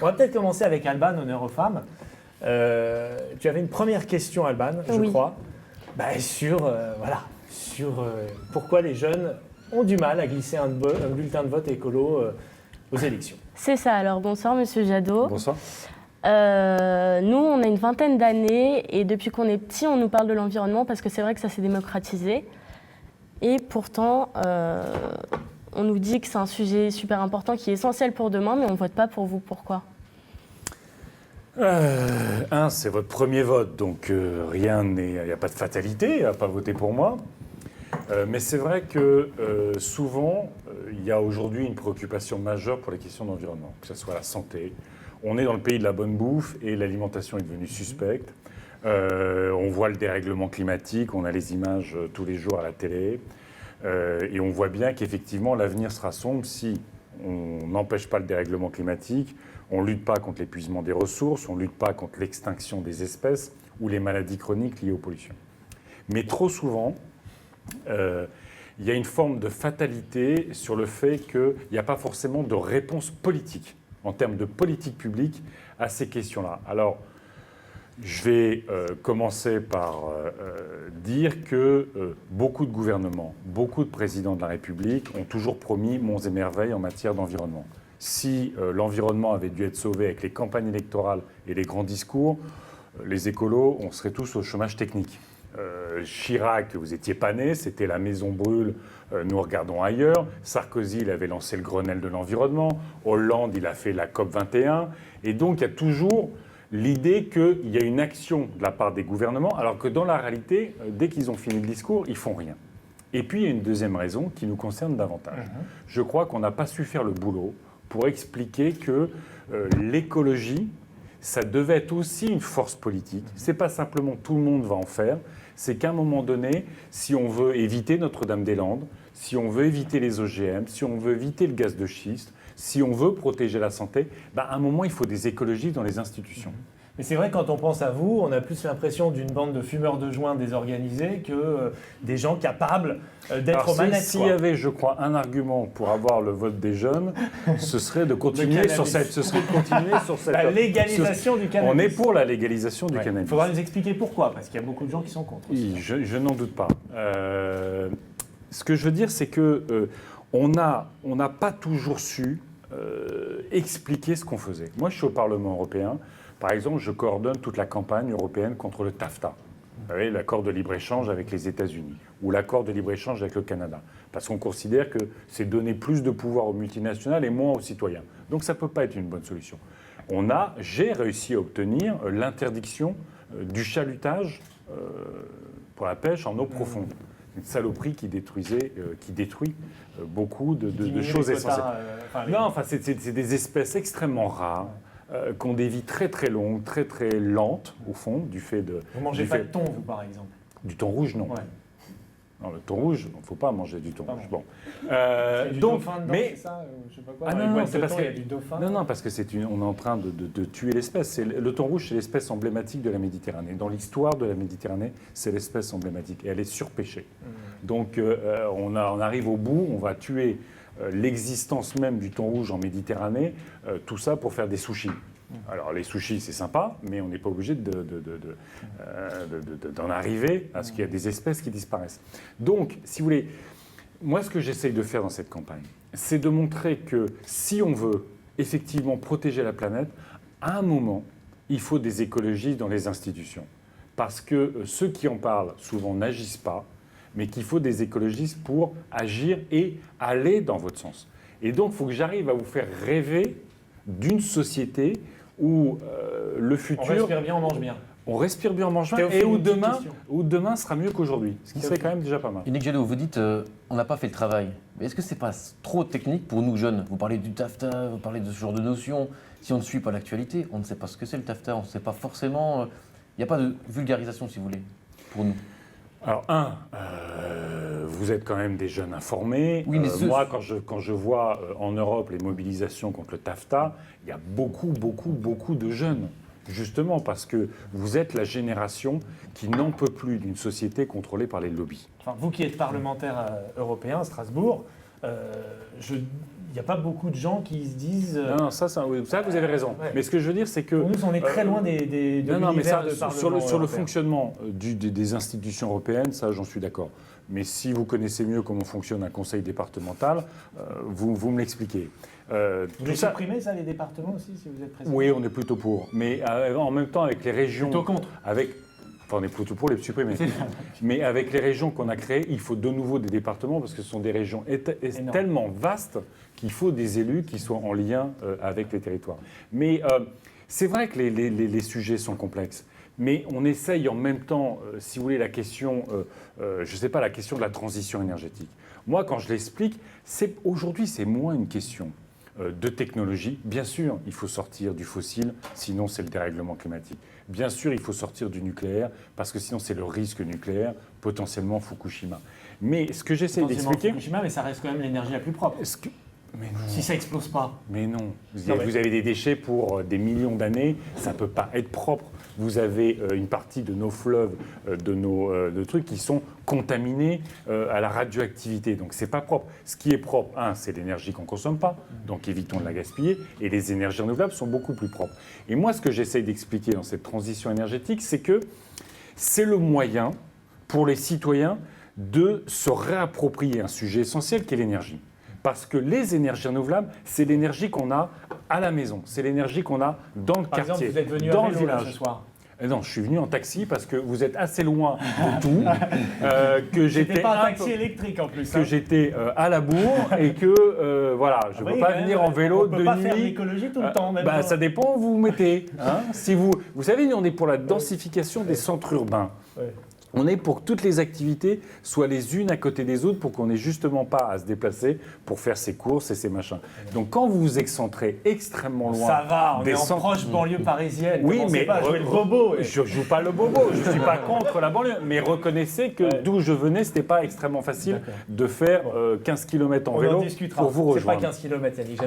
On va peut-être commencer avec Alban, honneur aux femmes. Tu avais une première question, Alban, je crois, sur pourquoi les jeunes ont du mal à glisser un bulletin de vote écolo aux élections. C'est ça, alors bonsoir Monsieur Jadot. Bonsoir. Nous, on a une vingtaine d'années et depuis qu'on est petit, on nous parle de l'environnement parce que c'est vrai que ça s'est démocratisé. Et pourtant, on nous dit que c'est un sujet super important qui est essentiel pour demain, mais on ne vote pas pour vous. Pourquoi ? C'est votre premier vote, donc il n'y a pas de fatalité à pas voter pour moi. Mais c'est vrai que souvent, il y a aujourd'hui une préoccupation majeure pour les questions d'environnement, que ce soit la santé. On est dans le pays de la bonne bouffe et l'alimentation est devenue suspecte. On voit le dérèglement climatique, on a les images tous les jours à la télé. Et on voit bien qu'effectivement, l'avenir sera sombre si on n'empêche pas le dérèglement climatique, on ne lutte pas contre l'épuisement des ressources, on ne lutte pas contre l'extinction des espèces ou les maladies chroniques liées aux pollutions. Mais trop souvent, il y a une forme de fatalité sur le fait qu'il n'y a pas forcément de réponse politique, en termes de politique publique, à ces questions-là. Alors, je vais commencer par dire que beaucoup de gouvernements, beaucoup de présidents de la République ont toujours promis monts et merveilles en matière d'environnement. Si l'environnement avait dû être sauvé avec les campagnes électorales et les grands discours, les écolos, on serait tous au chômage technique. Chirac, vous n'étiez pas né, c'était la maison brûle, nous regardons ailleurs. Sarkozy, il avait lancé le Grenelle de l'environnement. Hollande, il a fait la COP 21. Et donc, il y a toujours l'idée qu'il y a une action de la part des gouvernements, alors que dans la réalité, dès qu'ils ont fini le discours, ils font rien. Et puis, il y a une deuxième raison qui nous concerne davantage. Je crois qu'on n'a pas su faire le boulot pour expliquer que l'écologie, ça devait être aussi une force politique. C'est pas simplement tout le monde va en faire, c'est qu'à un moment donné, si on veut éviter Notre-Dame-des-Landes, si on veut éviter les OGM, si on veut éviter le gaz de schiste, si on veut protéger la santé, à un moment, il faut des écologistes dans les institutions. Mais c'est vrai, quand on pense à vous, on a plus l'impression d'une bande de fumeurs de joints désorganisés que des gens capables d'être aux manettes. S'il y avait, je crois, un argument pour avoir le vote des jeunes, ce serait de continuer sur cette... La légalisation du cannabis. On est pour la légalisation du cannabis. Il faudra nous expliquer pourquoi, parce qu'il y a beaucoup de gens qui sont contre. Oui, je n'en doute pas. Ce que je veux dire, c'est que on n'a pas toujours su expliquer ce qu'on faisait. Moi, je suis au Parlement européen. Par exemple, je coordonne toute la campagne européenne contre le TAFTA, vous savez, l'accord de libre-échange avec les États-Unis, ou l'accord de libre-échange avec le Canada, parce qu'on considère que c'est donner plus de pouvoir aux multinationales et moins aux citoyens. Donc ça ne peut pas être une bonne solution. J'ai réussi à obtenir l'interdiction du chalutage pour la pêche en eau profonde. Une saloperie qui détruit beaucoup de choses essentielles. C'est des espèces extrêmement rares. Qui ont des vies très très longues, très très lentes, au fond, du fait de... Vous mangez pas de thon, vous, par exemple? Du thon rouge, non. Ouais. Non, le thon rouge, il ne faut pas manger du thon rouge. Bon. Il y a du dauphin dedans, c'est ça? Je sais pas quoi. Non, c'est parce qu'il y a du dauphin. Non, parce que on est en train de tuer l'espèce. Le thon rouge, c'est l'espèce emblématique de la Méditerranée. Dans l'histoire de la Méditerranée, c'est l'espèce emblématique. Et elle est surpêchée. Donc, on arrive au bout, on va tuer l'existence même du thon rouge en Méditerranée, tout ça pour faire des sushis. Alors les sushis c'est sympa, mais on n'est pas obligé d'en arriver à ce qu'il y a des espèces qui disparaissent. Donc, si vous voulez, moi ce que j'essaye de faire dans cette campagne, c'est de montrer que si on veut effectivement protéger la planète, à un moment, il faut des écologistes dans les institutions. Parce que ceux qui en parlent souvent n'agissent pas, mais qu'il faut des écologistes pour agir et aller dans votre sens. Et donc, il faut que j'arrive à vous faire rêver d'une société où le futur... On respire bien, on mange bien. On respire bien, on mange bien, et où demain sera mieux qu'aujourd'hui. Ce qui serait quand même déjà pas mal. Éric Jadot, vous dites on n'a pas fait le travail. Mais est-ce que c'est pas trop technique pour nous jeunes? Vous parlez du TAFTA, vous parlez de ce genre de notions. Si on ne suit pas l'actualité, on ne sait pas ce que c'est le TAFTA, on ne sait pas forcément... Il n'y a pas de vulgarisation, si vous voulez, pour nous. Alors, vous êtes quand même des jeunes informés. Oui, mais moi, quand je vois en Europe les mobilisations contre le TAFTA, il y a beaucoup de jeunes. Justement parce que vous êtes la génération qui n'en peut plus d'une société contrôlée par les lobbies. Enfin, vous qui êtes parlementaire européen à Strasbourg, n'y a pas beaucoup de gens qui se disent. Non, ça, vous avez raison. Ouais. Mais ce que je veux dire, c'est que... Pour nous, on est très loin de Non, mais l'univers ça, de Parlement sur le européen. fonctionnement des institutions européennes, ça, j'en suis d'accord. Mais si vous connaissez mieux comment fonctionne un conseil départemental, vous me l'expliquez. Vous Tout voulez ça, supprimer ça, les départements aussi, si vous êtes président? oui, on est plutôt pour. Mais en même temps, avec les régions... Plutôt contre. Enfin, on est plutôt pour les supprimer. Mais avec les régions qu'on a créées, il faut de nouveau des départements parce que ce sont des régions tellement vastes qu'il faut des élus qui soient en lien avec les territoires. Mais c'est vrai que les sujets sont complexes. Mais on essaye en même temps, si vous voulez, la question, je ne sais pas, la question de la transition énergétique. Moi, quand je l'explique, aujourd'hui, c'est moins une question de technologie. Bien sûr, il faut sortir du fossile, sinon c'est le dérèglement climatique. Bien sûr, il faut sortir du nucléaire, parce que sinon c'est le risque nucléaire, potentiellement Fukushima. Mais ce que j'essaie d'expliquer... Fukushima, mais ça reste quand même l'énergie la plus propre. Mais non. Si ça explose pas. Mais non. Vous avez des déchets pour des millions d'années, ça ne peut pas être propre. Vous avez une partie de nos fleuves, de trucs qui sont contaminés à la radioactivité. Donc, ce n'est pas propre. Ce qui est propre, c'est l'énergie qu'on ne consomme pas. Donc, évitons de la gaspiller. Et les énergies renouvelables sont beaucoup plus propres. Et moi, ce que j'essaye d'expliquer dans cette transition énergétique, c'est que c'est le moyen pour les citoyens de se réapproprier un sujet essentiel qui est l'énergie. Parce que les énergies renouvelables, c'est l'énergie qu'on a à la maison, c'est l'énergie qu'on a dans le Par quartier, exemple, vous êtes venu dans à le vélo là, village. ce soir. Non, je suis venu en taxi parce que vous êtes assez loin de tout, que C'était j'étais pas un taxi électrique en plus. que j'étais à la bourre et que voilà, je ne peux pas venir en vélo de nuit. On peut pas faire nuit. l'écologie tout le temps en même temps. Ça dépend où vous vous mettez. Si vous savez, nous on est pour la densification des centres urbains. Ouais. On est pour que toutes les activités soient les unes à côté des autres pour qu'on n'ait justement pas à se déplacer pour faire ses courses et ses machins. Donc quand vous vous excentrez extrêmement loin... Ça va, on des est en centres- proche banlieue parisienne. Oui, Commencez mais pas à jouer le bobo. je joue pas le bobo, je suis pas contre la banlieue, mais reconnaissez que d'où je venais, c'était pas extrêmement facile D'accord. de faire 15 km en On vélo en discutera. pour vous C'est pas rejoindre. 15 km, Yannick.